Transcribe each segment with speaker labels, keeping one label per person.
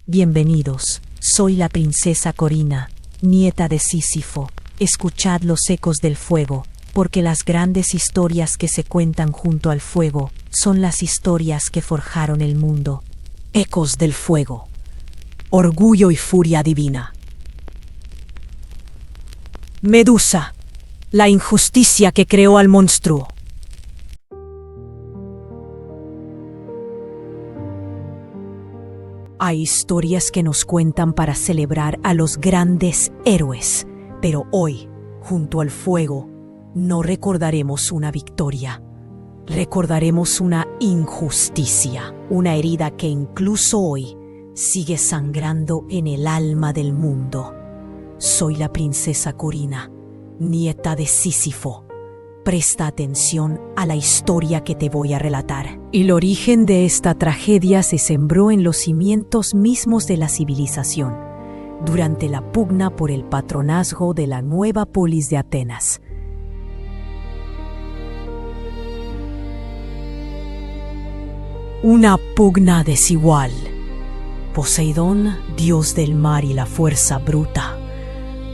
Speaker 1: Bienvenidos, soy la princesa Corina, nieta de Sísifo. Escuchad los ecos del fuego, porque las grandes historias que se cuentan junto al fuego son las historias que forjaron el mundo. Ecos del fuego. Orgullo y furia divina. Medusa, la injusticia que creó al monstruo. Hay historias que nos cuentan para celebrar a los grandes héroes, pero hoy, junto al fuego, no recordaremos una victoria. Recordaremos una injusticia, una herida que incluso hoy sigue sangrando en el alma del mundo. Soy la princesa Corina, nieta de Sísifo. Presta atención a la historia que te voy a relatar. El origen de esta tragedia se sembró en los cimientos mismos de la civilización, durante la pugna por el patronazgo de la nueva polis de Atenas. Una pugna desigual. Poseidón, dios del mar y la fuerza bruta,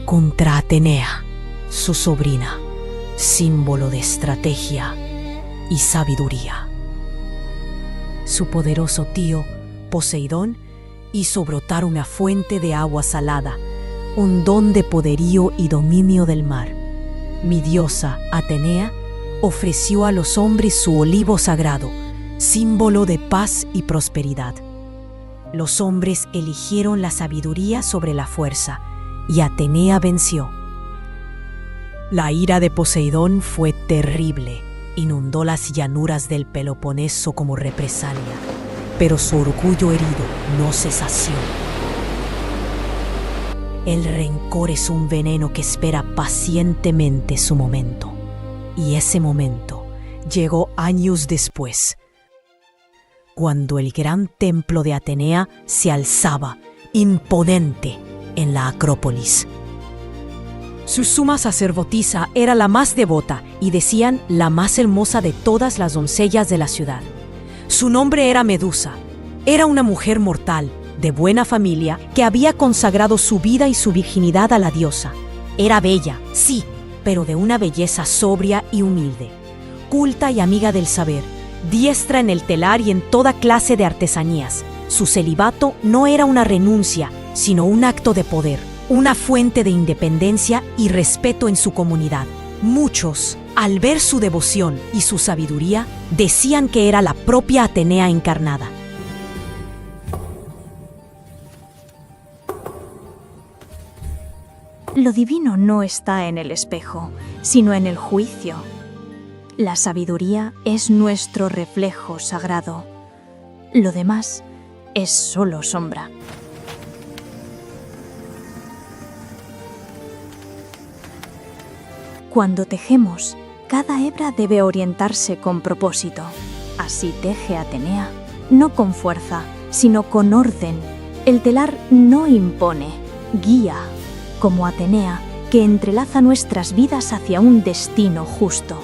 Speaker 1: contra Atenea, su sobrina, símbolo de estrategia y sabiduría. Su poderoso tío, Poseidón, hizo brotar una fuente de agua salada, un don de poderío y dominio del mar. Mi diosa, Atenea, ofreció a los hombres su olivo sagrado, símbolo de paz y prosperidad. Los hombres eligieron la sabiduría sobre la fuerza, y Atenea venció. La ira de Poseidón fue terrible, inundó las llanuras del Peloponeso como represalia, pero su orgullo herido no se sació. El rencor es un veneno que espera pacientemente su momento, y ese momento llegó años después, cuando el gran templo de Atenea se alzaba, imponente, en la Acrópolis. Su suma sacerdotisa era la más devota y decían la más hermosa de todas las doncellas de la ciudad. Su nombre era Medusa. Era una mujer mortal, de buena familia, que había consagrado su vida y su virginidad a la diosa. Era bella, sí, pero de una belleza sobria y humilde, culta y amiga del saber, diestra en el telar y en toda clase de artesanías. Su celibato no era una renuncia, sino un acto de poder, una fuente de independencia y respeto en su comunidad. Muchos, al ver su devoción y su sabiduría, decían que era la propia Atenea encarnada.
Speaker 2: Lo divino no está en el espejo, sino en el juicio. La sabiduría es nuestro reflejo sagrado. Lo demás es solo sombra. Cuando tejemos, cada hebra debe orientarse con propósito. Así teje Atenea, no con fuerza, sino con orden. El telar no impone, guía, como Atenea, que entrelaza nuestras vidas hacia un destino justo.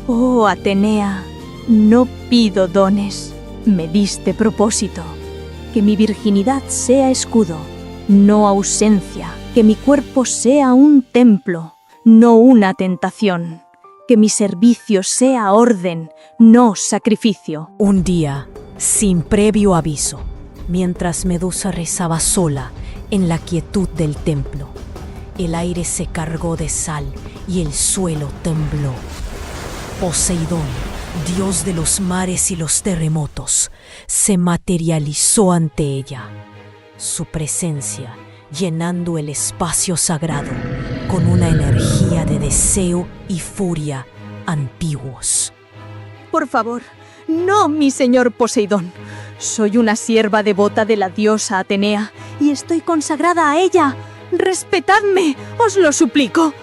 Speaker 2: Oh, Atenea, no pido dones, me diste propósito. Que mi virginidad sea escudo, no ausencia. Que mi cuerpo sea un templo, no una tentación. Que mi servicio sea orden, no sacrificio.
Speaker 1: Un día, sin previo aviso, mientras Medusa rezaba sola en la quietud del templo, el aire se cargó de sal y el suelo tembló. Poseidón, dios de los mares y los terremotos, se materializó ante ella, su presencia llenando el espacio sagrado con una energía de deseo y furia antiguos.
Speaker 2: Por favor, no, mi señor Poseidón. Soy una sierva devota de la diosa Atenea y estoy consagrada a ella. Respetadme, os lo suplico.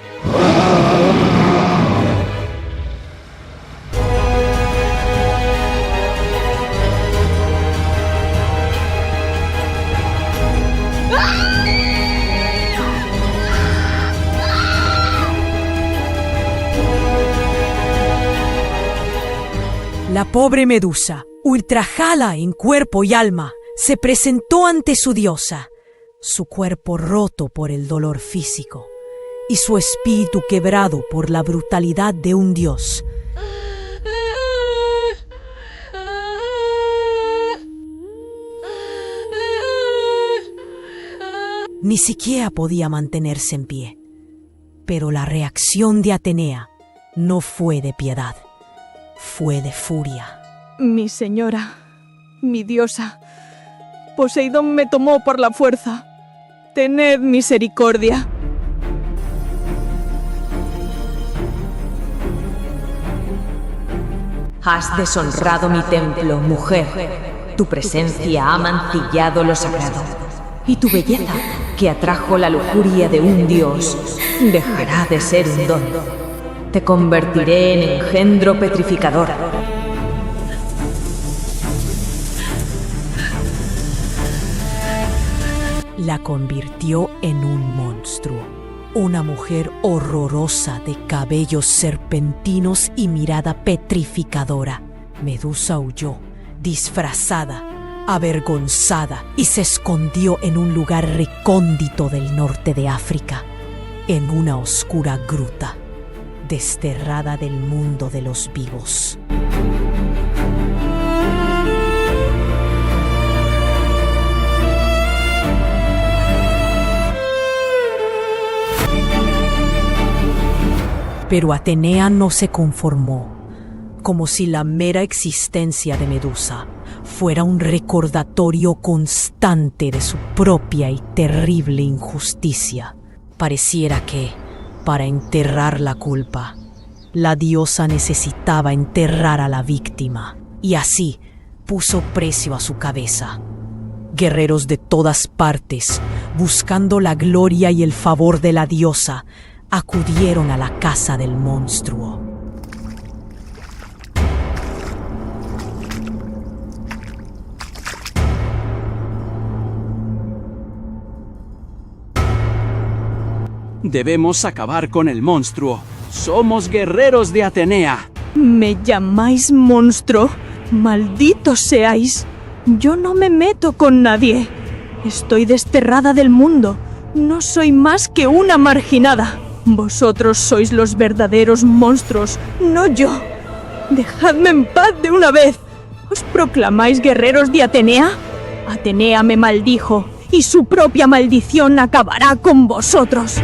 Speaker 1: La pobre Medusa, ultrajada en cuerpo y alma, se presentó ante su diosa, su cuerpo roto por el dolor físico y su espíritu quebrado por la brutalidad de un dios. Ni siquiera podía mantenerse en pie, pero la reacción de Atenea no fue de piedad, fue de furia.
Speaker 2: Mi señora, mi diosa, Poseidón me tomó por la fuerza. Tened misericordia.
Speaker 3: Has deshonrado mi templo, mujer. Tu presencia ha mancillado lo sagrado. Y tu belleza, que atrajo la lujuria de un dios, dejará de ser un don. Te convertiré en engendro petrificador.
Speaker 1: La convirtió en un monstruo, una mujer horrorosa de cabellos serpentinos y mirada petrificadora. Medusa huyó, disfrazada, avergonzada, y se escondió en un lugar recóndito del norte de África, en una oscura gruta, desterrada del mundo de los vivos. Pero Atenea no se conformó, como si la mera existencia de Medusa fuera un recordatorio constante de su propia y terrible injusticia. Pareciera que, para enterrar la culpa, la diosa necesitaba enterrar a la víctima, y así puso precio a su cabeza. Guerreros de todas partes, buscando la gloria y el favor de la diosa, acudieron a la casa del monstruo.
Speaker 4: Debemos acabar con el monstruo. Somos guerreros de Atenea.
Speaker 2: ¿Me llamáis monstruo? ¡Malditos seáis! Yo no me meto con nadie. Estoy desterrada del mundo. No soy más que una marginada. Vosotros sois los verdaderos monstruos, no yo. Dejadme en paz de una vez. ¿Os proclamáis guerreros de Atenea? Atenea me maldijo, y su propia maldición acabará con vosotros.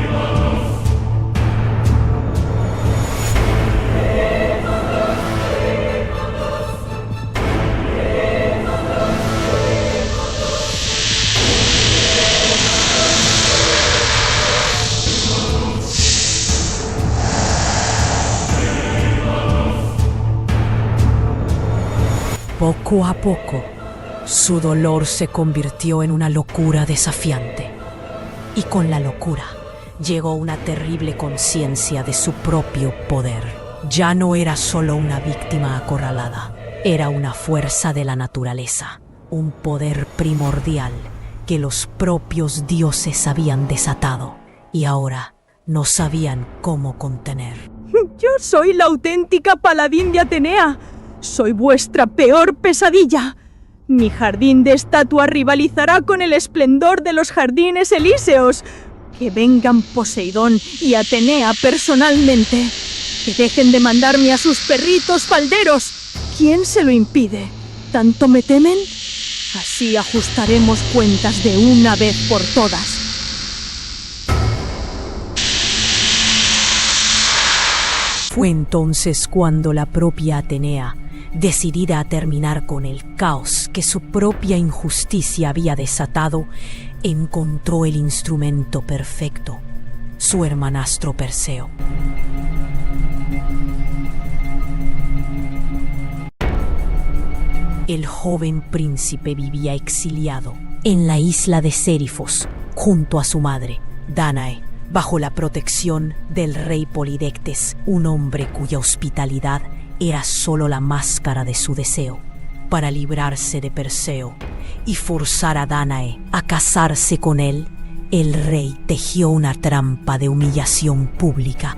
Speaker 1: Poco a poco, su dolor se convirtió en una locura desafiante. Y con la locura llegó una terrible conciencia de su propio poder. Ya no era solo una víctima acorralada, era una fuerza de la naturaleza, un poder primordial que los propios dioses habían desatado y ahora no sabían cómo contener.
Speaker 2: Yo soy la auténtica paladín de Atenea. Soy vuestra peor pesadilla. Mi jardín de estatua rivalizará con el esplendor de los jardines elíseos. Que vengan Poseidón y Atenea personalmente. Que dejen de mandarme a sus perritos falderos. ¿Quién se lo impide? ¿Tanto me temen? Así ajustaremos cuentas de una vez por todas.
Speaker 1: Fue entonces cuando la propia Atenea, decidida a terminar con el caos que su propia injusticia había desatado, encontró el instrumento perfecto, su hermanastro Perseo. El joven príncipe vivía exiliado en la isla de Sérifos, junto a su madre, Dánae, bajo la protección del rey Polidectes, un hombre cuya hospitalidad era solo la máscara de su deseo. Para librarse de Perseo y forzar a Dánae a casarse con él, el rey tejió una trampa de humillación pública.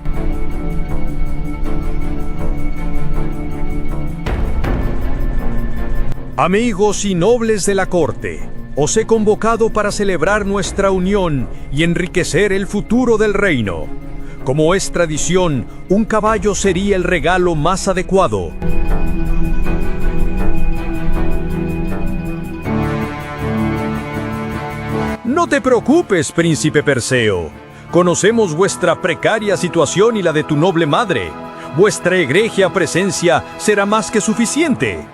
Speaker 5: Amigos y nobles de la corte, os he convocado para celebrar nuestra unión y enriquecer el futuro del reino. Como es tradición, un caballo sería el regalo más adecuado. No te preocupes, príncipe Perseo. Conocemos vuestra precaria situación y la de tu noble madre. Vuestra egregia presencia será más que suficiente.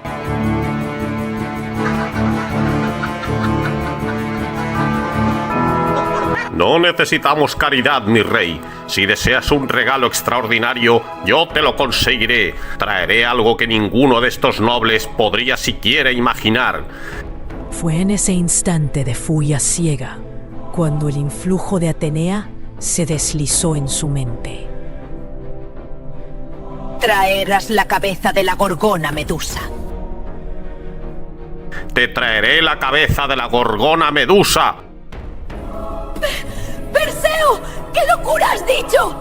Speaker 6: No necesitamos caridad, mi rey. Si deseas un regalo extraordinario, yo te lo conseguiré. Traeré algo que ninguno de estos nobles podría siquiera imaginar.
Speaker 1: Fue en ese instante de furia ciega cuando el influjo de Atenea se deslizó en su mente.
Speaker 7: Traerás la cabeza de la gorgona Medusa.
Speaker 6: Te traeré la cabeza de la gorgona Medusa.
Speaker 7: ¡Perseo! ¡Qué locura has dicho!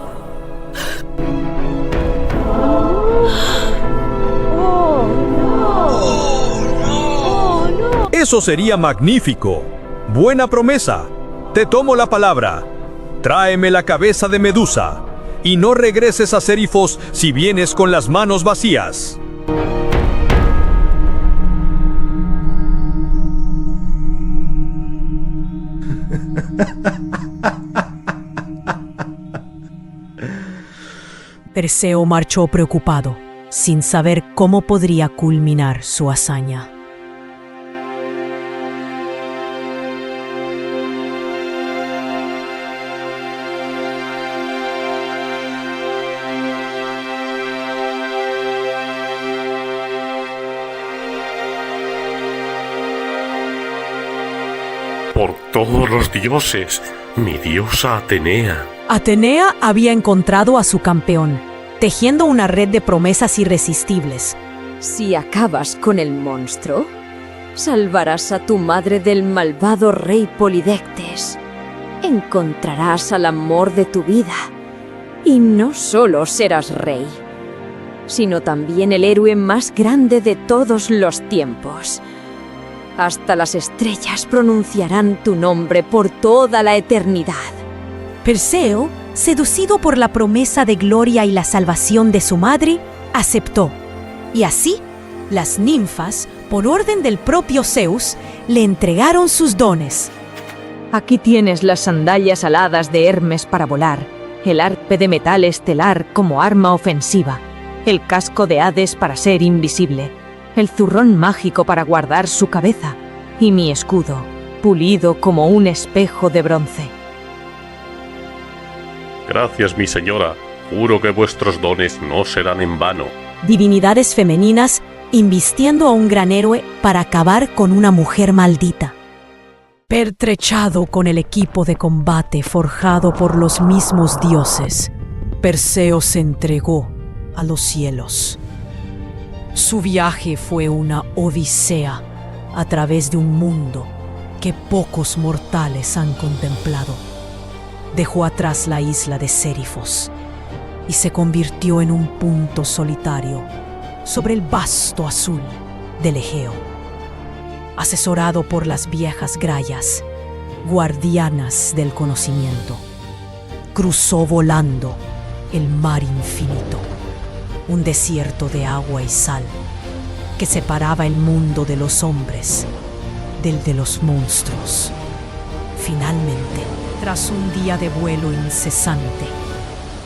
Speaker 5: Eso sería magnífico. Buena promesa. Te tomo la palabra. Tráeme la cabeza de Medusa. Y no regreses a Serifos si vienes con las manos vacías.
Speaker 1: Perseo marchó preocupado, sin saber cómo podría culminar su hazaña.
Speaker 6: Por todos los dioses, mi diosa Atenea.
Speaker 1: Atenea había encontrado a su campeón, tejiendo una red de promesas irresistibles.
Speaker 2: Si acabas con el monstruo, salvarás a tu madre del malvado rey Polidectes. Encontrarás al amor de tu vida. Y no solo serás rey, sino también el héroe más grande de todos los tiempos. Hasta las estrellas pronunciarán tu nombre por toda la eternidad.
Speaker 1: Perseo, seducido por la promesa de gloria y la salvación de su madre, aceptó. Y así, las ninfas, por orden del propio Zeus, le entregaron sus dones.
Speaker 3: Aquí tienes las sandalias aladas de Hermes para volar, el arpe de metal estelar como arma ofensiva, el casco de Hades para ser invisible, el zurrón mágico para guardar su cabeza y mi escudo, pulido como un espejo de bronce.
Speaker 6: Gracias, mi señora. Juro que vuestros dones no serán en vano.
Speaker 1: Divinidades femeninas invistiendo a un gran héroe para acabar con una mujer maldita. Pertrechado con el equipo de combate forjado por los mismos dioses, Perseo se entregó a los cielos. Su viaje fue una odisea a través de un mundo que pocos mortales han contemplado. Dejó atrás la isla de Serifos y se convirtió en un punto solitario sobre el vasto azul del Egeo. Asesorado por las viejas grayas, guardianas del conocimiento, cruzó volando el mar infinito, un desierto de agua y sal que separaba el mundo de los hombres del de los monstruos. Finalmente, tras un día de vuelo incesante,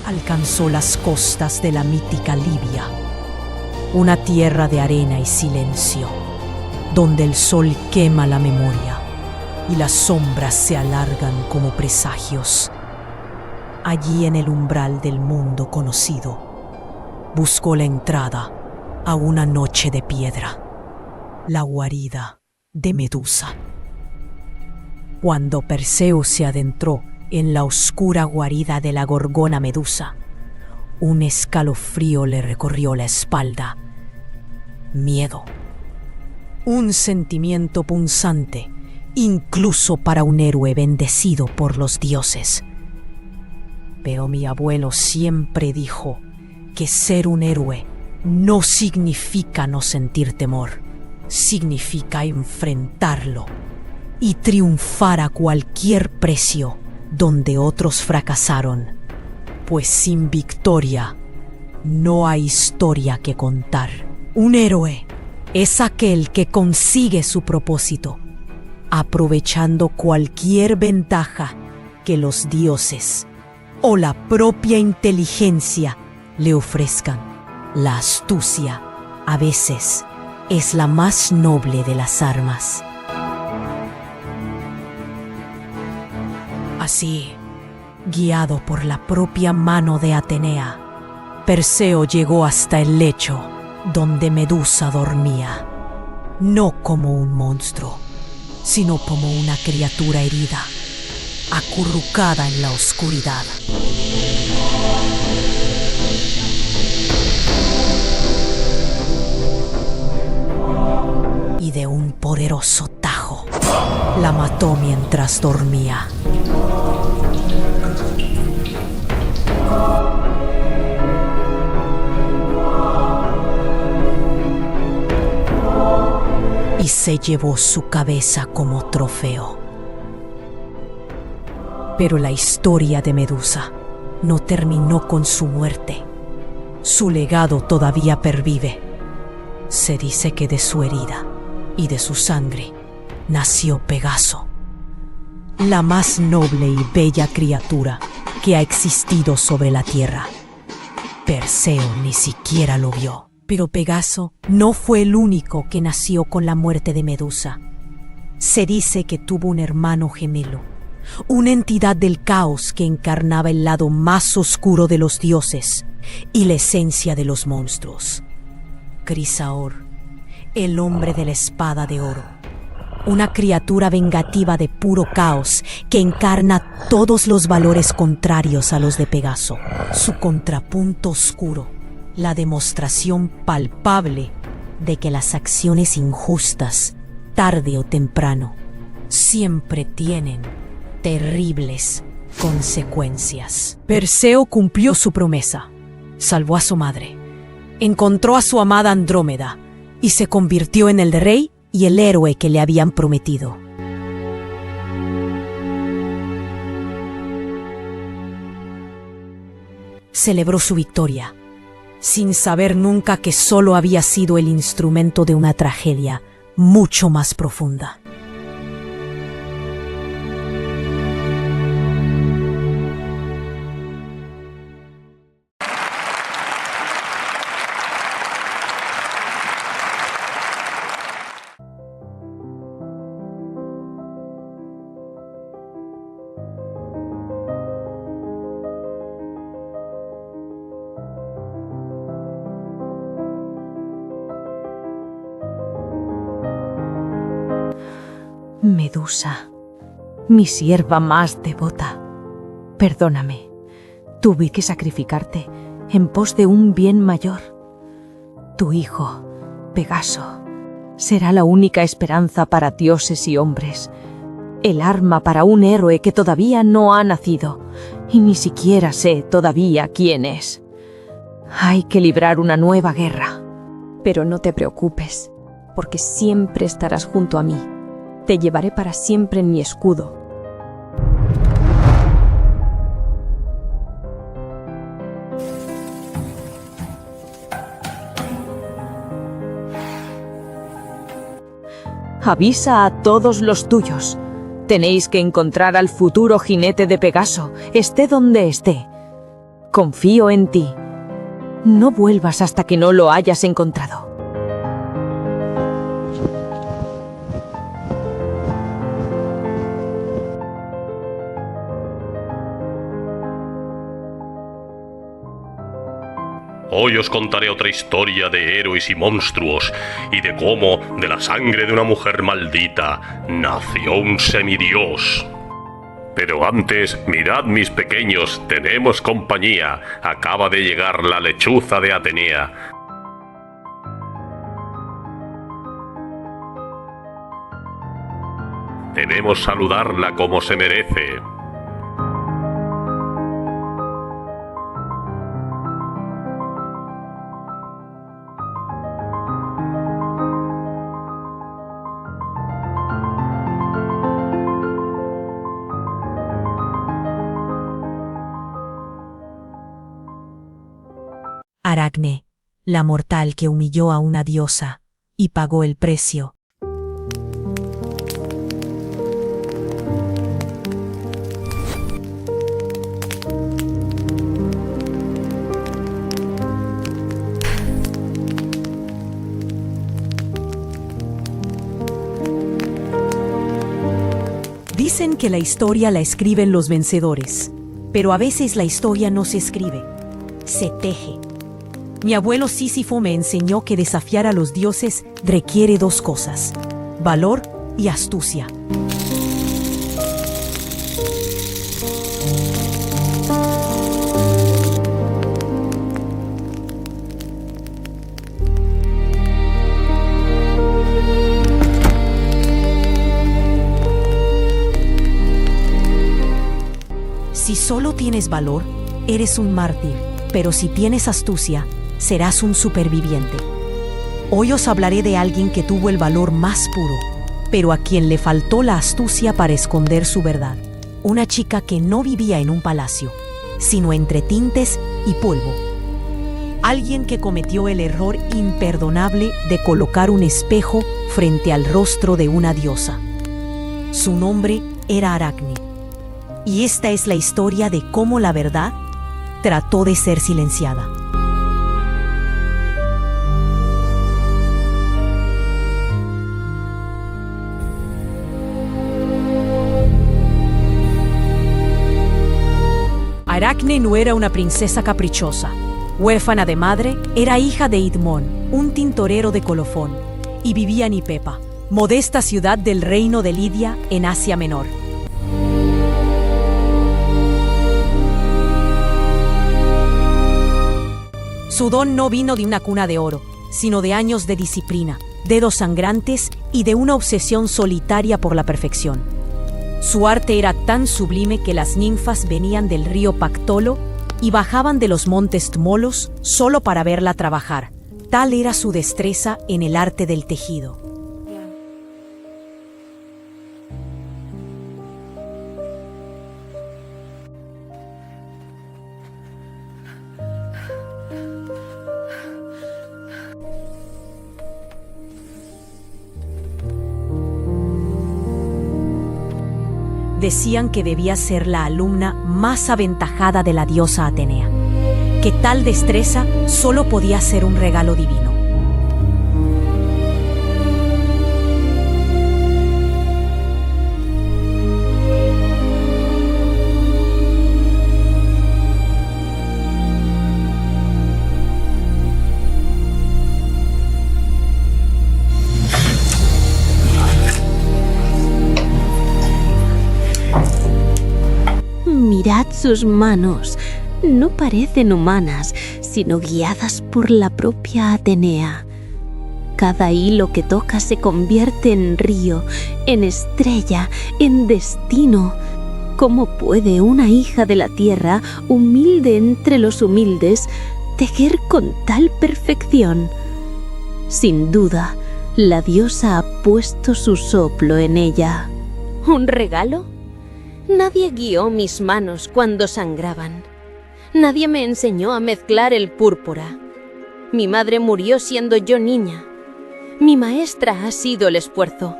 Speaker 1: alcanzó las costas de la mítica Libia, una tierra de arena y silencio, donde el sol quema la memoria y las sombras se alargan como presagios. Allí en el umbral del mundo conocido, buscó la entrada a una noche de piedra, la guarida de Medusa. Cuando Perseo se adentró en la oscura guarida de la gorgona Medusa, un escalofrío le recorrió la espalda. Miedo. Un sentimiento punzante, incluso para un héroe bendecido por los dioses. Pero mi abuelo siempre dijo que ser un héroe no significa no sentir temor. significa enfrentarlo y triunfar a cualquier precio donde otros fracasaron, pues sin victoria no hay historia que contar. Un héroe es aquel que consigue su propósito, aprovechando cualquier ventaja que los dioses o la propia inteligencia le ofrezcan. La astucia, a veces, es la más noble de las armas. Así, guiado por la propia mano de Atenea, Perseo llegó hasta el lecho donde Medusa dormía, no como un monstruo, sino como una criatura herida, acurrucada en la oscuridad. Y de un poderoso tajo la mató mientras dormía. Y se llevó su cabeza como trofeo. Pero la historia de Medusa no terminó con su muerte. Su legado todavía pervive. Se dice que de su herida y de su sangre nació Pegaso, la más noble y bella criatura que ha existido sobre la tierra. Perseo ni siquiera lo vio. Pero Pegaso no fue el único que nació con la muerte de Medusa. Se dice que tuvo un hermano gemelo, una entidad del caos que encarnaba el lado más oscuro de los dioses y la esencia de los monstruos. Crisaor, el hombre de la espada de oro, una criatura vengativa de puro caos que encarna todos los valores contrarios a los de Pegaso. Su contrapunto oscuro, la demostración palpable de que las acciones injustas, tarde o temprano, siempre tienen terribles consecuencias. Perseo cumplió su promesa, salvó a su madre, encontró a su amada Andrómeda y se convirtió en el rey y el héroe que le habían prometido. Celebró su victoria, sin saber nunca que solo había sido el instrumento de una tragedia mucho más profunda.
Speaker 2: Medusa, mi sierva más devota, perdóname, tuve que sacrificarte en pos de un bien mayor. Tu hijo, Pegaso, será la única esperanza para dioses y hombres, el arma para un héroe que todavía no ha nacido y ni siquiera sé todavía quién es. Hay que librar una nueva guerra.
Speaker 8: Pero no te preocupes, porque siempre estarás junto a mí. Te llevaré para siempre en mi escudo.
Speaker 2: Avisa a todos los tuyos. Tenéis que encontrar al futuro jinete de Pegaso, esté donde esté. Confío en ti. No vuelvas hasta que no lo hayas encontrado.
Speaker 6: Hoy os contaré otra historia de héroes y monstruos, y de cómo, de la sangre de una mujer maldita, nació un semidios. Pero antes, mirad mis pequeños, tenemos compañía. Acaba de llegar la lechuza de Atenea. Debemos saludarla como se merece.
Speaker 1: Aracne, la mortal que humilló a una diosa y pagó el precio. Dicen que la historia la escriben los vencedores, pero a veces la historia no se escribe, se teje. Mi abuelo Sísifo me enseñó que desafiar a los dioses requiere dos cosas: valor y astucia. Si solo tienes valor, eres un mártir, pero si tienes astucia, serás un superviviente. Hoy os hablaré de alguien que tuvo el valor más puro, pero a quien le faltó la astucia para esconder su verdad. Una chica que no vivía en un palacio, sino entre tintes y polvo. Alguien que cometió el error imperdonable de colocar un espejo frente al rostro de una diosa. Su nombre era Aracne. Y esta es la historia de cómo la verdad trató de ser silenciada. Aracne no era una princesa caprichosa. Huérfana de madre, era hija de Idmón, un tintorero de Colofón, y vivía en Ipepa, modesta ciudad del reino de Lidia en Asia Menor. Su don no vino de una cuna de oro, sino de años de disciplina, dedos sangrantes y de una obsesión solitaria por la perfección. Su arte era tan sublime que las ninfas venían del río Pactolo y bajaban de los montes Tmolos solo para verla trabajar. Tal era su destreza en el arte del tejido. Decían que debía ser la alumna más aventajada de la diosa Atenea, que tal destreza solo podía ser un regalo divino.
Speaker 9: Mirad sus manos, no parecen humanas, sino guiadas por la propia Atenea. Cada hilo que toca se convierte en río, en estrella, en destino. ¿Cómo puede una hija de la tierra, humilde entre los humildes, tejer con tal perfección? Sin duda, la diosa ha puesto su soplo en ella. ¿Un regalo? Nadie guió mis manos cuando sangraban. Nadie me enseñó a mezclar el púrpura. Mi madre murió siendo yo niña. Mi maestra ha sido el esfuerzo.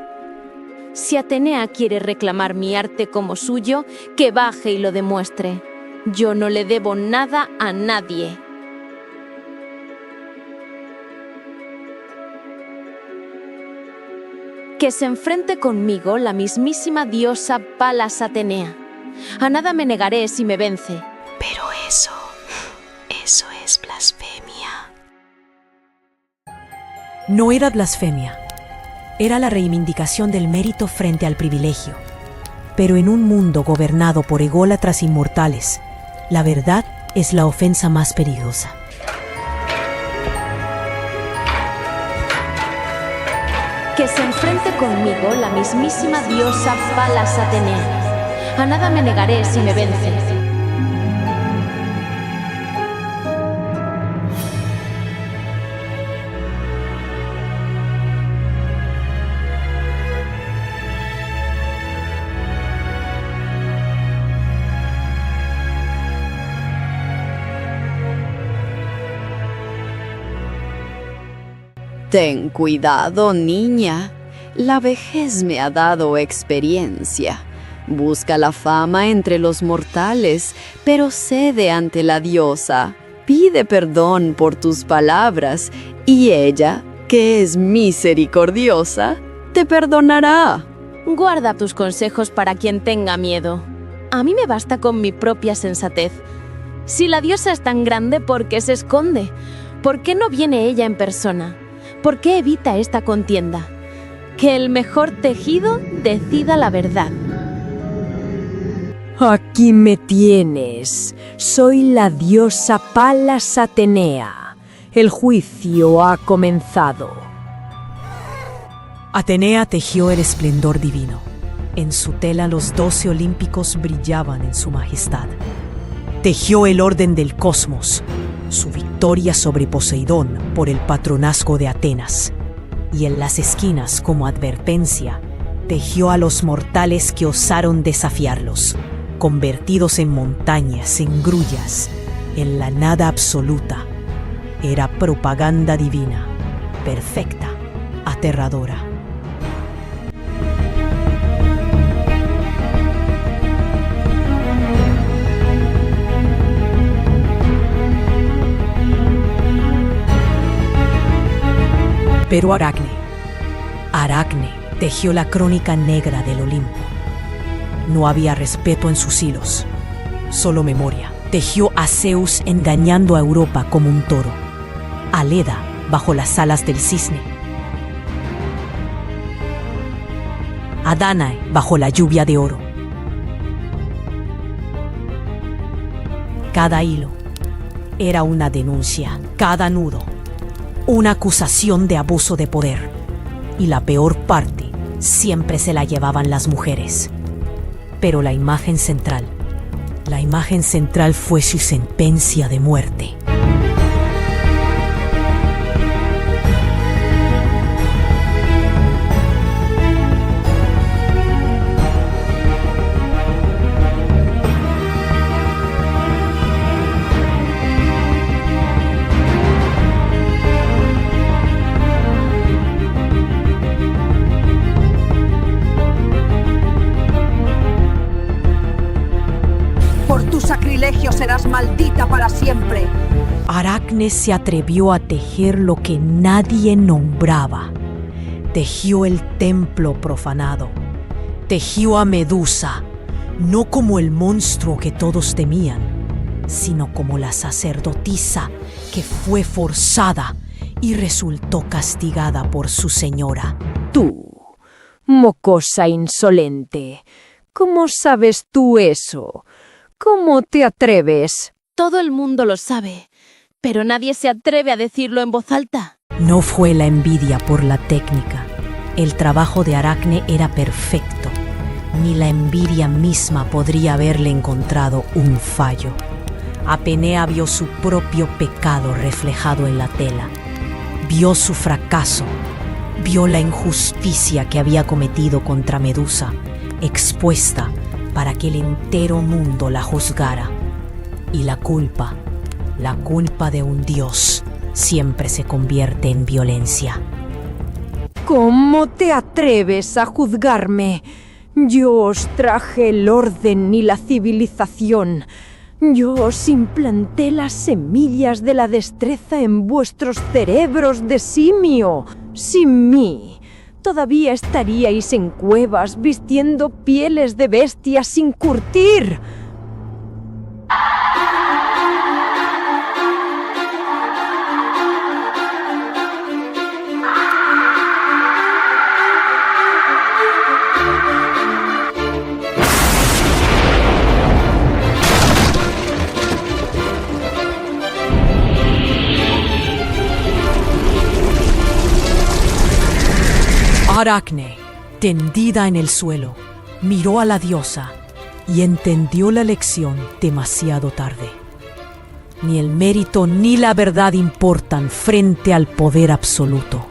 Speaker 9: Si Atenea quiere reclamar mi arte como suyo, que baje y lo demuestre. Yo no le debo nada a nadie. Que se enfrente conmigo la mismísima diosa Palas Atenea. A nada me negaré si me vence. Pero eso es blasfemia.
Speaker 1: No era blasfemia. Era la reivindicación del mérito frente al privilegio. Pero en un mundo gobernado por ególatras inmortales, la verdad es la ofensa más peligrosa.
Speaker 9: Que se enfrente conmigo la mismísima diosa Palas Atenea. A nada me negaré si me vence.
Speaker 10: Ten cuidado, niña. La vejez me ha dado experiencia. Busca la fama entre los mortales, pero cede ante la diosa. Pide perdón por tus palabras, y ella, que es misericordiosa, te perdonará.
Speaker 2: Guarda tus consejos para quien tenga miedo. A mí me basta con mi propia sensatez. Si la diosa es tan grande, ¿por qué se esconde? ¿Por qué no viene ella en persona? ¿Por qué evita esta contienda? Que el mejor tejido decida la verdad.
Speaker 1: Aquí me tienes. Soy la diosa Palas Atenea. El juicio ha comenzado. Atenea tejió el esplendor divino. En su tela los 12 olímpicos brillaban en su majestad. Tejió el orden del cosmos, su victoria sobre Poseidón por el patronazgo de Atenas. Y en las esquinas, como advertencia, tejió a los mortales que osaron desafiarlos, convertidos en montañas, en grullas, en la nada absoluta. Era propaganda divina, perfecta, aterradora. Pero Aracne tejió la crónica negra del Olimpo. No había respeto en sus hilos, solo memoria. Tejió a Zeus engañando a Europa como un toro, a Leda bajo las alas del cisne, a Danae bajo la lluvia de oro. Cada hilo era una denuncia, cada nudo una acusación de abuso de poder. Y la peor parte siempre se la llevaban las mujeres. Pero la imagen central fue su sentencia de muerte.
Speaker 7: Serás maldita para siempre.
Speaker 1: Aracne se atrevió a tejer lo que nadie nombraba. Tejió el templo profanado. Tejió a Medusa, no como el monstruo que todos temían, sino como la sacerdotisa que fue forzada y resultó castigada por su señora.
Speaker 11: Tú, mocosa insolente, ¿cómo sabes tú eso? ¿Cómo te atreves?
Speaker 2: Todo el mundo lo sabe, pero nadie se atreve a decirlo en voz alta.
Speaker 1: No fue la envidia por la técnica. El trabajo de Aracne era perfecto. Ni la envidia misma podría haberle encontrado un fallo. Atenea vio su propio pecado reflejado en la tela. Vio su fracaso. Vio la injusticia que había cometido contra Medusa, expuesta para que el entero mundo la juzgara. Y la culpa de un dios, siempre se convierte en violencia.
Speaker 11: ¿Cómo te atreves a juzgarme? Yo os traje el orden y la civilización. Yo os implanté las semillas de la destreza en vuestros cerebros de simio. Sin mí, todavía estaríais en cuevas vistiendo pieles de bestias sin curtir.
Speaker 1: Aracne, tendida en el suelo, miró a la diosa y entendió la lección demasiado tarde. Ni el mérito ni la verdad importan frente al poder absoluto.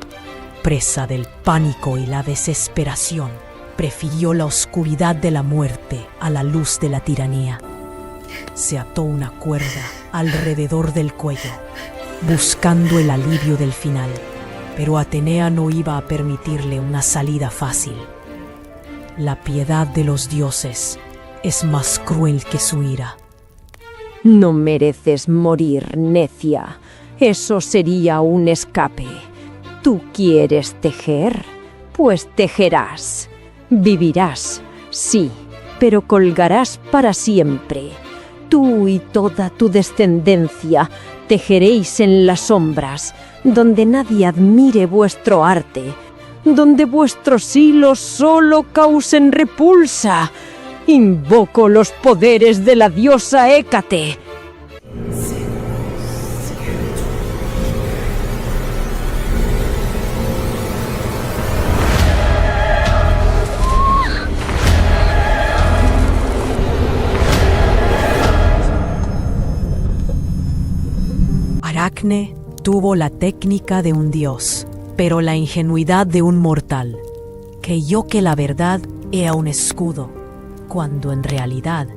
Speaker 1: Presa del pánico y la desesperación, prefirió la oscuridad de la muerte a la luz de la tiranía. Se ató una cuerda alrededor del cuello, buscando el alivio del final. Pero Atenea no iba a permitirle una salida fácil. La piedad de los dioses es más cruel que su ira.
Speaker 11: No mereces morir, necia. Eso sería un escape. ¿Tú quieres tejer? Pues tejerás. Vivirás, sí, pero colgarás para siempre. Tú y toda tu descendencia tejeréis en las sombras, donde nadie admire vuestro arte, donde vuestros hilos solo causen repulsa. Invoco los poderes de la diosa Hécate.
Speaker 1: Aracne tuvo la técnica de un dios, pero la ingenuidad de un mortal. Creyó que la verdad era un escudo, cuando en realidad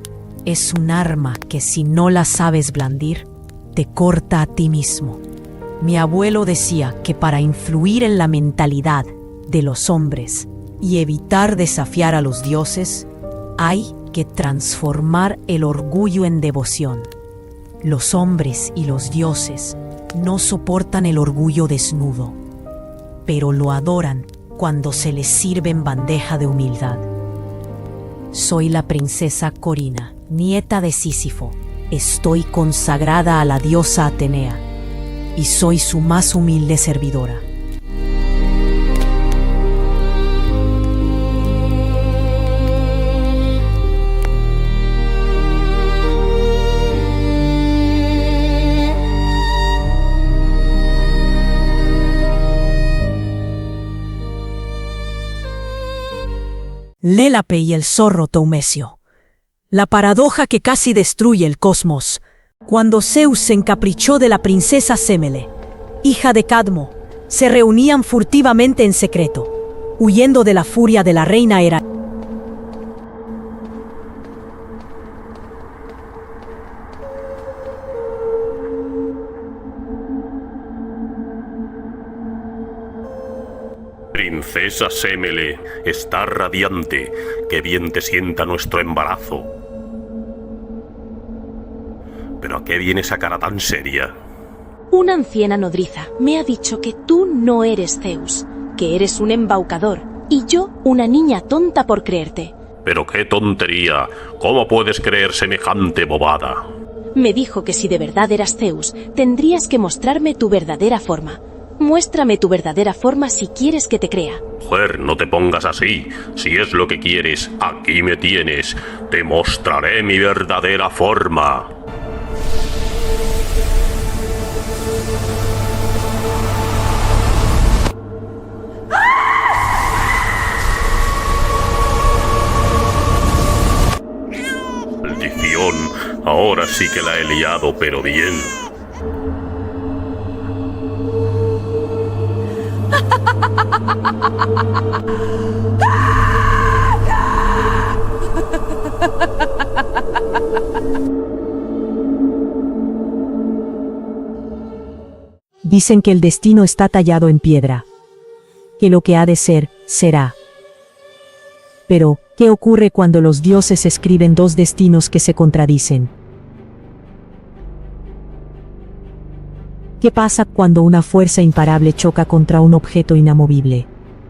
Speaker 1: es un arma que si no la sabes blandir, te corta a ti mismo. Mi abuelo decía que para influir en la mentalidad de los hombres y evitar desafiar a los dioses, hay que transformar el orgullo en devoción. Los hombres y los dioses no soportan el orgullo desnudo, pero lo adoran cuando se les sirve en bandeja de humildad. Soy la princesa Corina, nieta de Sísifo. Estoy consagrada a la diosa Atenea y soy su más humilde servidora. Lélape y el zorro Toumesio. La paradoja que casi destruye el cosmos, cuando Zeus se encaprichó de la princesa Semele, hija de Cadmo, se reunían furtivamente en secreto, huyendo de la furia de la reina Hera.
Speaker 6: Princesa Semele, está radiante. Qué bien te sienta nuestro embarazo. ¿Pero a qué viene esa cara tan seria?
Speaker 2: Una anciana nodriza me ha dicho que tú no eres Zeus, que eres un embaucador, y yo una niña tonta por creerte.
Speaker 6: ¡Pero qué tontería! ¿Cómo puedes creer semejante bobada?
Speaker 2: Me dijo que si de verdad eras Zeus, tendrías que mostrarme tu verdadera forma. Muéstrame tu verdadera forma si quieres que te crea.
Speaker 6: Mujer, no te pongas así. Si es lo que quieres, aquí me tienes. Te mostraré mi verdadera forma. Maldición, ahora sí que la he liado, pero bien.
Speaker 1: Dicen que el destino está tallado en piedra, que lo que ha de ser, será. Pero, ¿qué ocurre cuando los dioses escriben dos destinos que se contradicen? ¿Qué pasa cuando una fuerza imparable choca contra un objeto inamovible?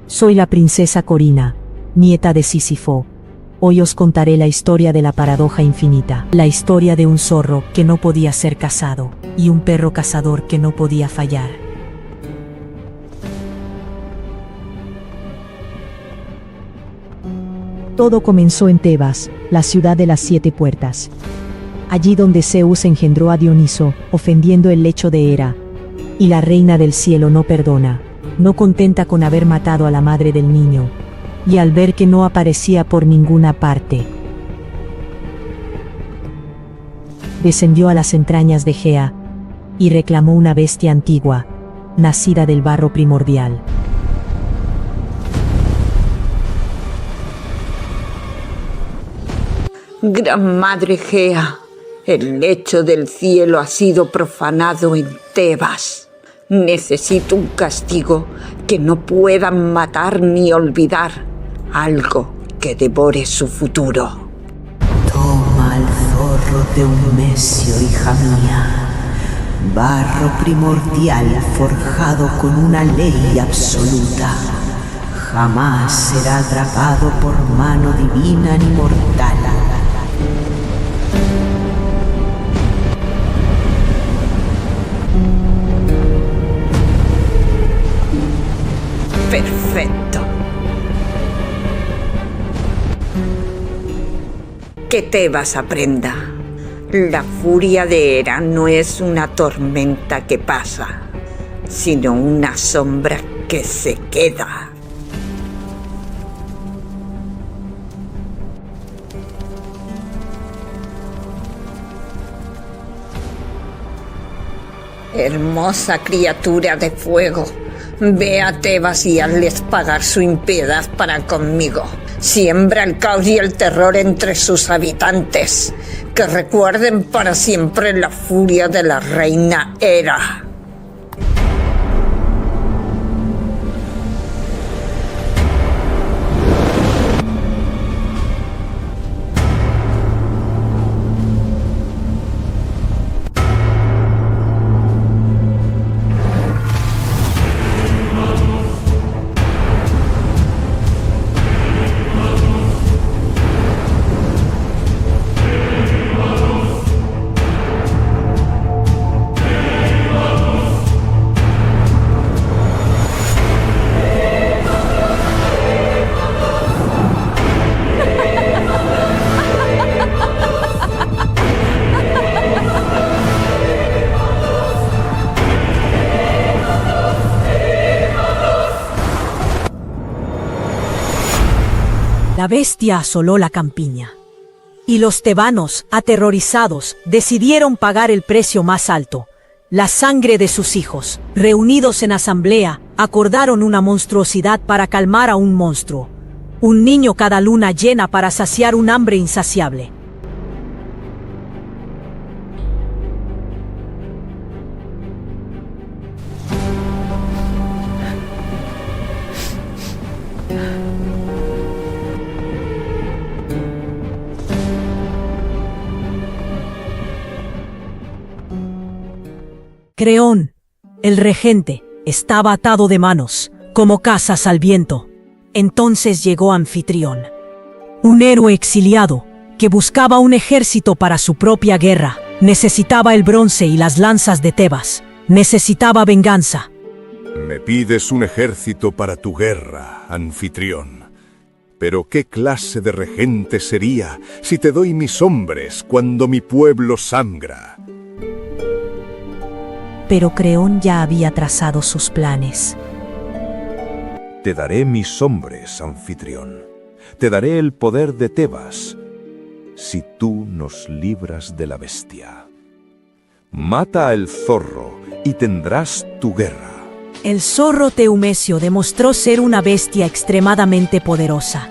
Speaker 1: Soy la princesa Corina, nieta de Sísifo. Hoy os contaré la historia de la paradoja infinita, la historia de un zorro que no podía ser cazado y un perro cazador que no podía fallar. Todo comenzó en Tebas, la ciudad de las 7 puertas. Allí donde Zeus engendró a Dioniso, ofendiendo el lecho de Hera. Y la reina del cielo no perdona, no contenta con haber matado a la madre del niño, y al ver que no aparecía por ninguna parte, descendió a las entrañas de Gea, y reclamó una bestia antigua, nacida del barro primordial.
Speaker 12: Gran Madre Gea, el lecho del cielo ha sido profanado en Tebas.
Speaker 7: Necesito un castigo que no puedan matar ni olvidar. Algo que devore su futuro.
Speaker 1: Toma al zorro de Umesio, hija mía. Barro primordial forjado con una ley absoluta. Jamás será atrapado por mano divina ni mortal.
Speaker 7: Perfecto. Que Tebas aprenda. La furia de Hera no es una tormenta que pasa, sino una sombra que se queda. Hermosa criatura de fuego, ve a Tebas y hazles pagar su impiedad para conmigo. Siembra el caos y el terror entre sus habitantes, que recuerden para siempre la furia de la reina Hera.
Speaker 1: La bestia asoló la campiña, y los tebanos, aterrorizados, decidieron pagar el precio más alto, la sangre de sus hijos. Reunidos en asamblea, acordaron una monstruosidad para calmar a un monstruo, un niño cada luna llena para saciar un hambre insaciable. Creón, el regente, estaba atado de manos, como casas al viento. Entonces llegó Anfitrión, un héroe exiliado, que buscaba un ejército para su propia guerra. Necesitaba el bronce y las lanzas de Tebas. Necesitaba venganza.
Speaker 12: Me pides un ejército para tu guerra, Anfitrión. Pero ¿qué clase de regente sería si te doy mis hombres cuando mi pueblo sangra?
Speaker 1: Pero Creón ya había trazado sus planes.
Speaker 12: Te daré mis hombres, Anfitrión. Te daré el poder de Tebas, si tú nos libras de la bestia. Mata al zorro y tendrás tu guerra.
Speaker 1: El zorro Teumesio demostró ser una bestia extremadamente poderosa.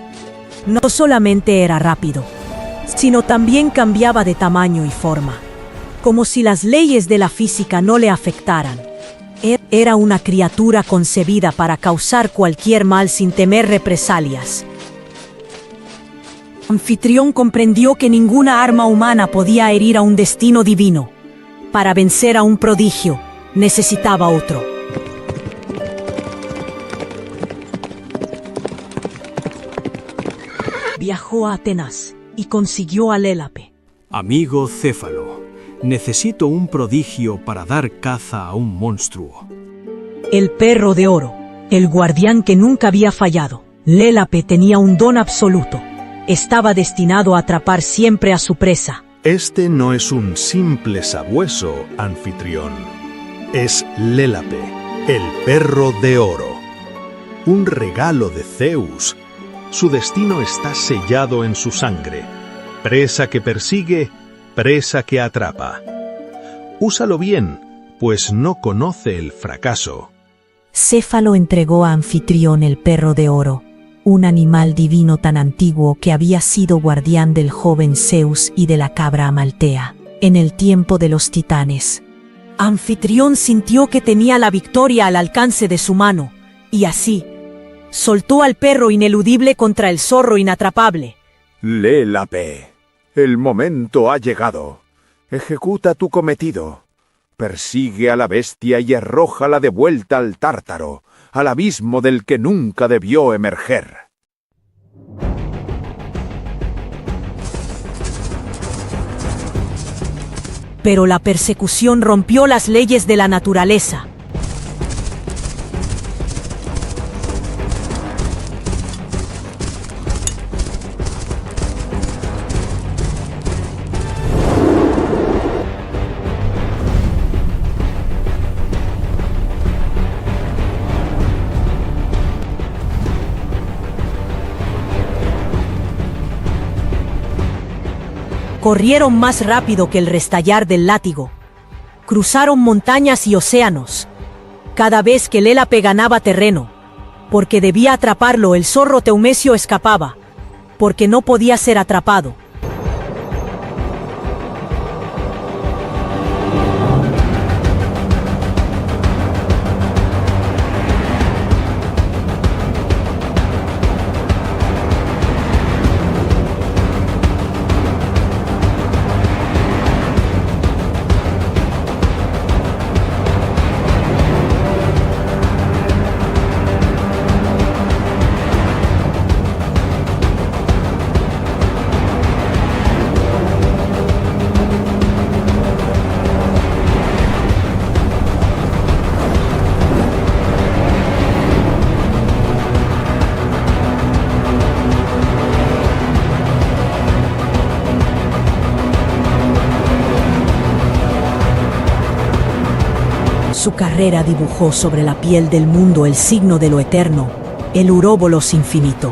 Speaker 1: No solamente era rápido, sino también cambiaba de tamaño y forma, como si las leyes de la física no le afectaran. Era una criatura concebida para causar cualquier mal sin temer represalias. Anfitrión comprendió que ninguna arma humana podía herir a un destino divino. Para vencer a un prodigio, necesitaba otro. Viajó a Atenas y consiguió a Lélape.
Speaker 4: Amigo Céfalo, necesito un prodigio para dar caza a un monstruo.
Speaker 1: El perro de oro, el guardián que nunca había fallado. Lélape tenía un don absoluto. Estaba destinado a atrapar siempre a su presa.
Speaker 13: Este no es un simple sabueso, Anfitrión. Es Lélape, el perro de oro. Un regalo de Zeus. Su destino está sellado en su sangre. Presa que persigue, presa que atrapa. Úsalo bien, pues no conoce el fracaso.
Speaker 1: Céfalo entregó a Anfitrión el perro de oro, un animal divino tan antiguo que había sido guardián del joven Zeus y de la cabra Amaltea, en el tiempo de los titanes. Anfitrión sintió que tenía la victoria al alcance de su mano, y así, soltó al perro ineludible contra el zorro inatrapable.
Speaker 12: Lélape, el momento ha llegado. Ejecuta tu cometido. Persigue a la bestia y arrójala de vuelta al Tártaro, al abismo del que nunca debió emerger.
Speaker 1: Pero la persecución rompió las leyes de la naturaleza. Corrieron más rápido que el restallar del látigo. Cruzaron montañas y océanos. Cada vez que Lélape ganaba terreno, porque debía atraparlo, el zorro Teumesio escapaba, porque no podía ser atrapado. Su carrera dibujó sobre la piel del mundo el signo de lo eterno, el uróbolos infinito.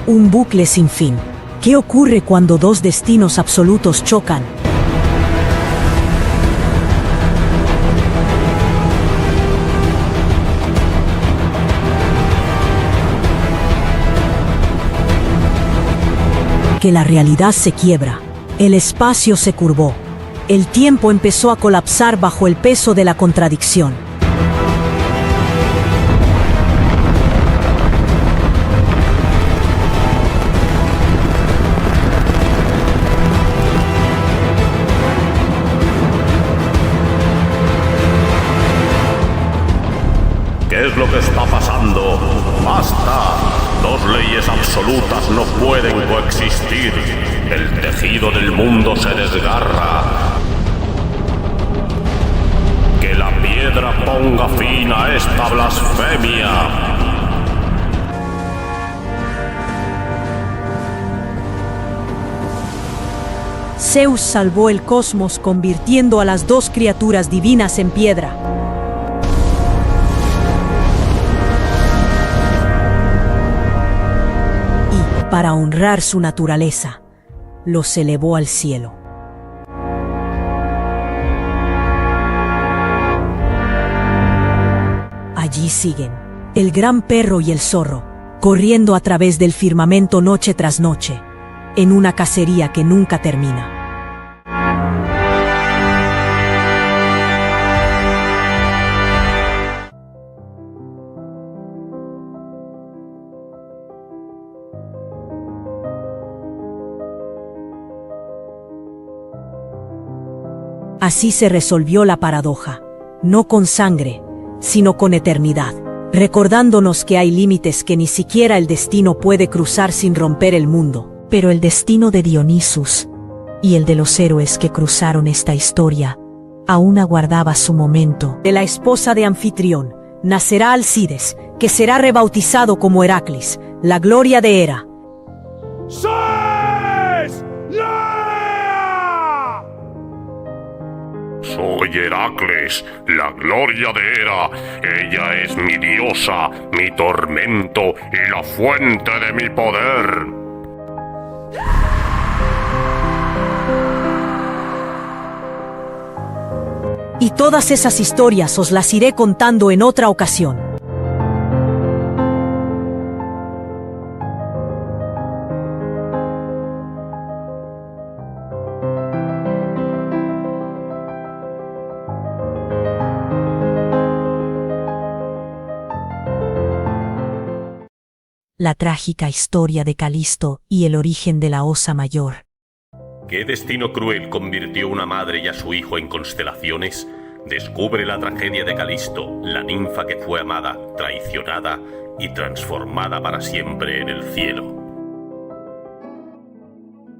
Speaker 1: Un bucle sin fin. ¿Qué ocurre cuando dos destinos absolutos chocan? Que la realidad se quiebra, el espacio se curvó, el tiempo empezó a colapsar bajo el peso de la contradicción.
Speaker 6: ¿Qué es lo que está pasando? ¡Basta! Dos leyes absolutas no pueden coexistir. El tejido del mundo se desgarra. Que la piedra ponga fin a esta blasfemia.
Speaker 1: Zeus salvó el cosmos convirtiendo a las dos criaturas divinas en piedra. Para honrar su naturaleza, los elevó al cielo. Allí siguen, el gran perro y el zorro, corriendo a través del firmamento noche tras noche, en una cacería que nunca termina. Así se resolvió la paradoja, no con sangre, sino con eternidad, recordándonos que hay límites que ni siquiera el destino puede cruzar sin romper el mundo. Pero el destino de Dionisus y el de los héroes que cruzaron esta historia aún aguardaba su momento. De la esposa de Anfitrión nacerá Alcides, que será rebautizado como Heracles, la gloria de Hera.
Speaker 6: Soy Heracles, la gloria de Hera. Ella es mi diosa, mi tormento y la fuente de mi poder.
Speaker 1: Y todas esas historias os las iré contando en otra ocasión. La trágica historia de Calisto y el origen de la Osa Mayor.
Speaker 6: ¿Qué destino cruel convirtió una madre y a su hijo en constelaciones? Descubre la tragedia de Calisto, la ninfa que fue amada, traicionada y transformada para siempre en el cielo.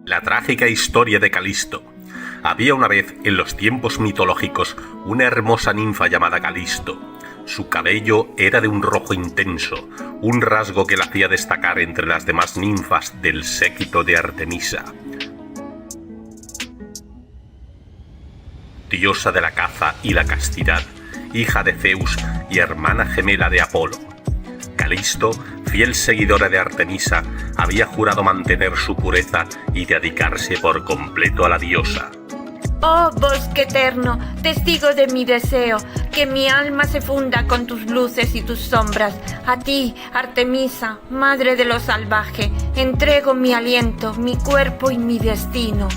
Speaker 6: La trágica historia de Calisto. Había una vez, en los tiempos mitológicos, una hermosa ninfa llamada Calisto. Su cabello era de un rojo intenso, un rasgo que la hacía destacar entre las demás ninfas del séquito de Artemisa, diosa de la caza y la castidad, hija de Zeus y hermana gemela de Apolo. Calisto, fiel seguidora de Artemisa, había jurado mantener su pureza y dedicarse por completo a la diosa.
Speaker 14: Oh bosque eterno, testigo de mi deseo, que mi alma se funda con tus luces y tus sombras. A ti, Artemisa, madre de lo salvaje, entrego mi aliento, mi cuerpo y mi destino.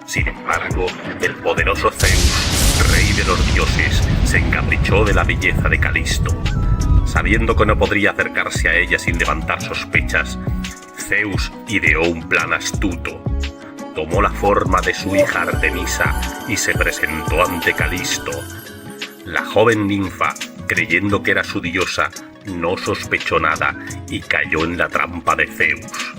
Speaker 6: Sin embargo, el poderoso Zeus, rey de los dioses, se encaprichó de la belleza de Calisto. Sabiendo que no podría acercarse a ella sin levantar sospechas, Zeus ideó un plan astuto. Tomó la forma de su hija Artemisa y se presentó ante Calisto. La joven ninfa, creyendo que era su diosa, no sospechó nada y cayó en la trampa de Zeus.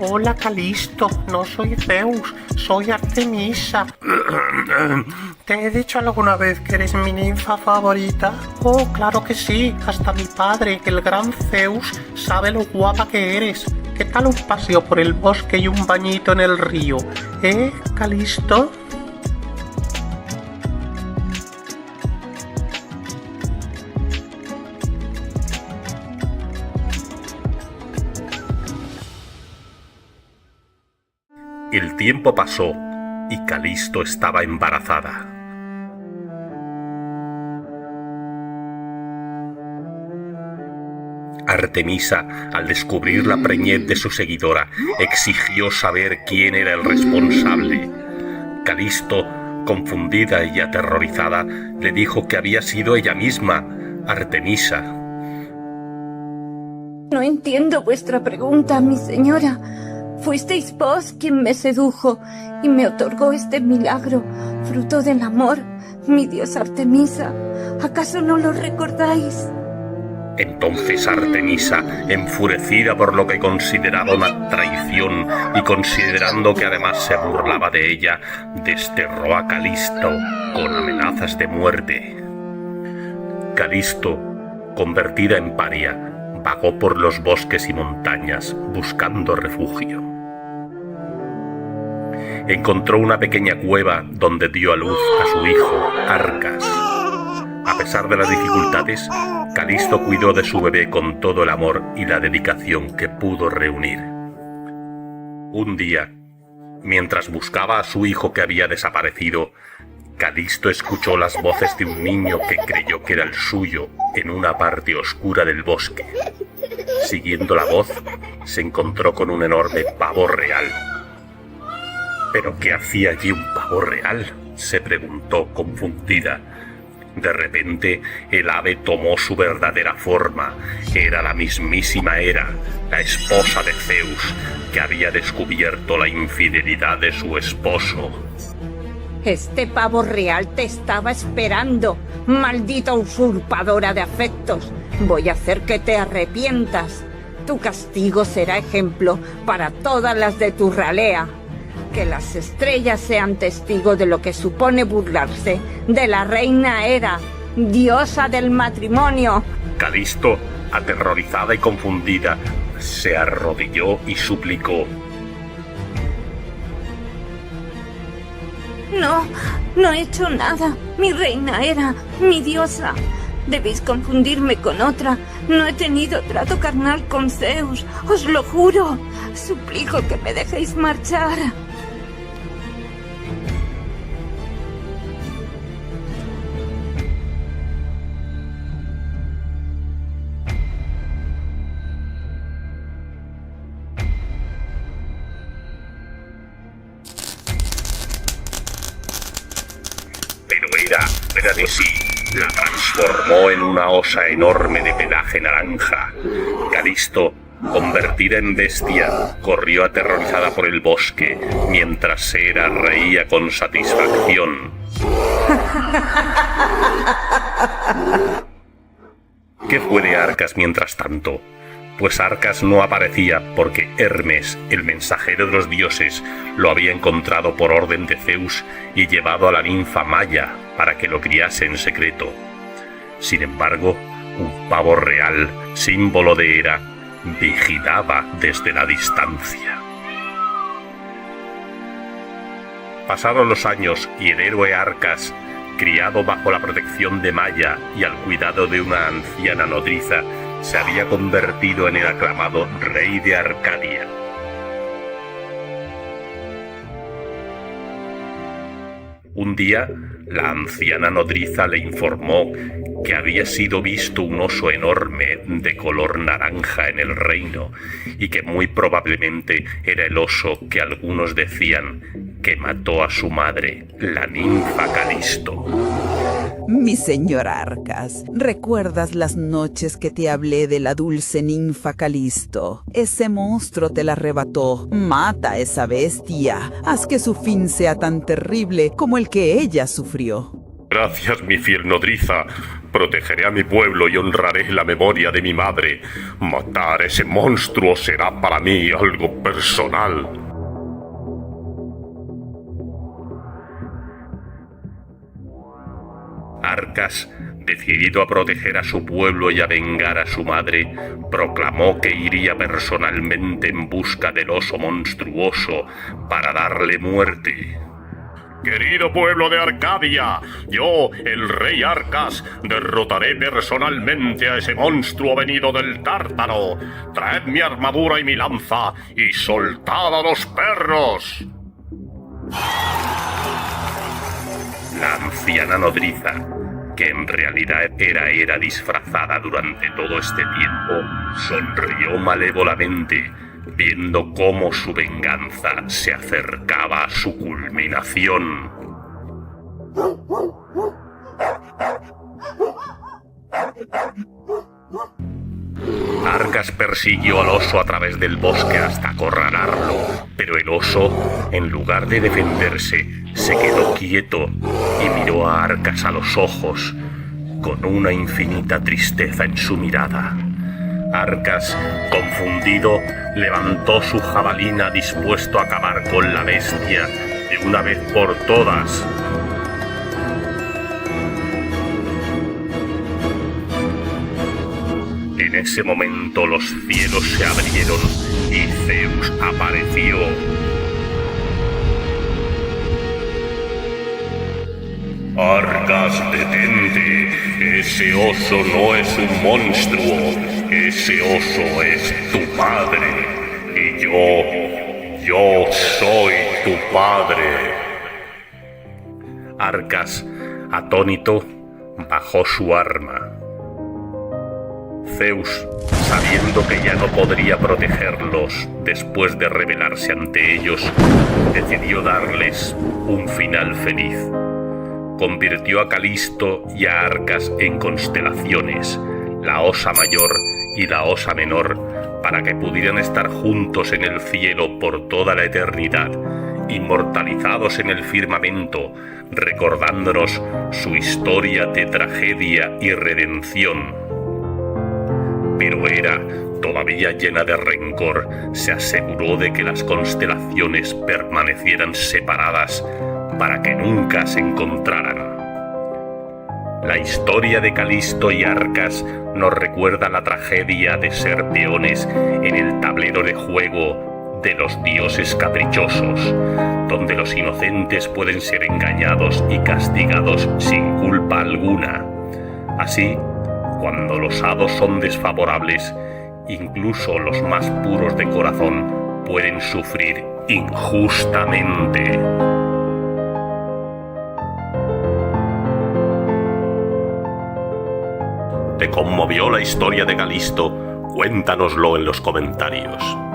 Speaker 15: Hola Calisto, no soy Zeus, soy Artemisa. ¿Te he dicho alguna vez que eres mi ninfa favorita? Oh, claro que sí, hasta mi padre, el gran Zeus, sabe lo guapa que eres. ¿Qué tal un paseo por el bosque y un bañito en el río? Calisto?
Speaker 6: El tiempo pasó y Calisto estaba embarazada. Artemisa, al descubrir la preñez de su seguidora, exigió saber quién era el responsable. Calisto, confundida y aterrorizada, le dijo que había sido ella misma, Artemisa.
Speaker 14: No entiendo vuestra pregunta, mi señora. Fuisteis vos quien me sedujo y me otorgó este milagro, fruto del amor, mi diosa Artemisa. ¿Acaso no lo recordáis?
Speaker 6: Entonces Artemisa, enfurecida por lo que consideraba una traición y considerando que además se burlaba de ella, desterró a Calisto con amenazas de muerte. Calisto, convertida en paria, vagó por los bosques y montañas buscando refugio. Encontró una pequeña cueva donde dio a luz a su hijo, Arcas. A pesar de las dificultades, Calisto cuidó de su bebé con todo el amor y la dedicación que pudo reunir. Un día, mientras buscaba a su hijo que había desaparecido, Calisto escuchó las voces de un niño que creyó que era el suyo en una parte oscura del bosque. Siguiendo la voz, se encontró con un enorme pavo real. ¿Pero qué hacía allí un pavo real?, se preguntó confundida. De repente, el ave tomó su verdadera forma. Era la mismísima Hera, la esposa de Zeus, que había descubierto la infidelidad de su esposo.
Speaker 7: Este pavo real te estaba esperando, maldita usurpadora de afectos. Voy a hacer que te arrepientas. Tu castigo será ejemplo para todas las de tu ralea. Que las estrellas sean testigos de lo que supone burlarse de la reina Hera, diosa del matrimonio.
Speaker 6: Calisto, aterrorizada y confundida, se arrodilló y suplicó.
Speaker 14: No he hecho nada. Mi reina Hera, mi diosa. Debéis confundirme con otra. No he tenido trato carnal con Zeus, os lo juro. Suplico que me dejéis marchar.
Speaker 6: Pero Hera, fuera de sí, la transformó en una osa enorme de pelaje naranja. Calisto, convertida en bestia, corrió aterrorizada por el bosque, mientras Hera reía con satisfacción. ¿Qué fue de Arcas mientras tanto? Pues Arcas no aparecía porque Hermes, el mensajero de los dioses, lo había encontrado por orden de Zeus y llevado a la ninfa Maya para que lo criase en secreto. Sin embargo, un pavo real, símbolo de Hera, vigilaba desde la distancia. Pasaron los años y el héroe Arcas, criado bajo la protección de Maya y al cuidado de una anciana nodriza, se había convertido en el aclamado rey de Arcadia. Un día, la anciana nodriza le informó que había sido visto un oso enorme de color naranja en el reino y que muy probablemente era el oso que algunos decían que mató a su madre, la ninfa Calisto.
Speaker 16: Mi señor Arcas, ¿recuerdas las noches que te hablé de la dulce ninfa Calisto? Ese monstruo te la arrebató. Mata a esa bestia. Haz que su fin sea tan terrible como el que ella sufrió.
Speaker 6: Gracias, mi fiel nodriza. Protegeré a mi pueblo y honraré la memoria de mi madre. Matar a ese monstruo será para mí algo personal. Arcas, decidido a proteger a su pueblo y a vengar a su madre, proclamó que iría personalmente en busca del oso monstruoso para darle muerte. Querido pueblo de Arcadia, yo, el rey Arcas, derrotaré personalmente a ese monstruo venido del Tártaro. Traed mi armadura y mi lanza y soltad a los perros. La anciana nodriza, que en realidad era Hera disfrazada durante todo este tiempo, sonrió malévolamente, viendo cómo su venganza se acercaba a su culminación. Arcas persiguió al oso a través del bosque hasta acorralarlo, pero el oso, en lugar de defenderse, se quedó quieto y miró a Arcas a los ojos, con una infinita tristeza en su mirada. Arcas, confundido, levantó su jabalina dispuesto a acabar con la bestia de una vez por todas. En ese momento los cielos se abrieron y Zeus apareció. Arcas, detente. Ese oso no es un monstruo. Ese oso es tu padre. Y yo soy tu padre. Arcas, atónito, bajó su arma. Zeus, sabiendo que ya no podría protegerlos después de rebelarse ante ellos, decidió darles un final feliz. Convirtió a Calisto y a Arcas en constelaciones, la osa mayor y la osa menor, para que pudieran estar juntos en el cielo por toda la eternidad, inmortalizados en el firmamento, recordándonos su historia de tragedia y redención. Pero Hera, todavía llena de rencor, se aseguró de que las constelaciones permanecieran separadas para que nunca se encontraran. La historia de Calisto y Arcas nos recuerda la tragedia de ser peones en el tablero de juego de los dioses caprichosos, donde los inocentes pueden ser engañados y castigados sin culpa alguna. Así, Cuando los hados son desfavorables, incluso los más puros de corazón pueden sufrir injustamente. ¿Te conmovió la historia de Calisto? Cuéntanoslo en los comentarios.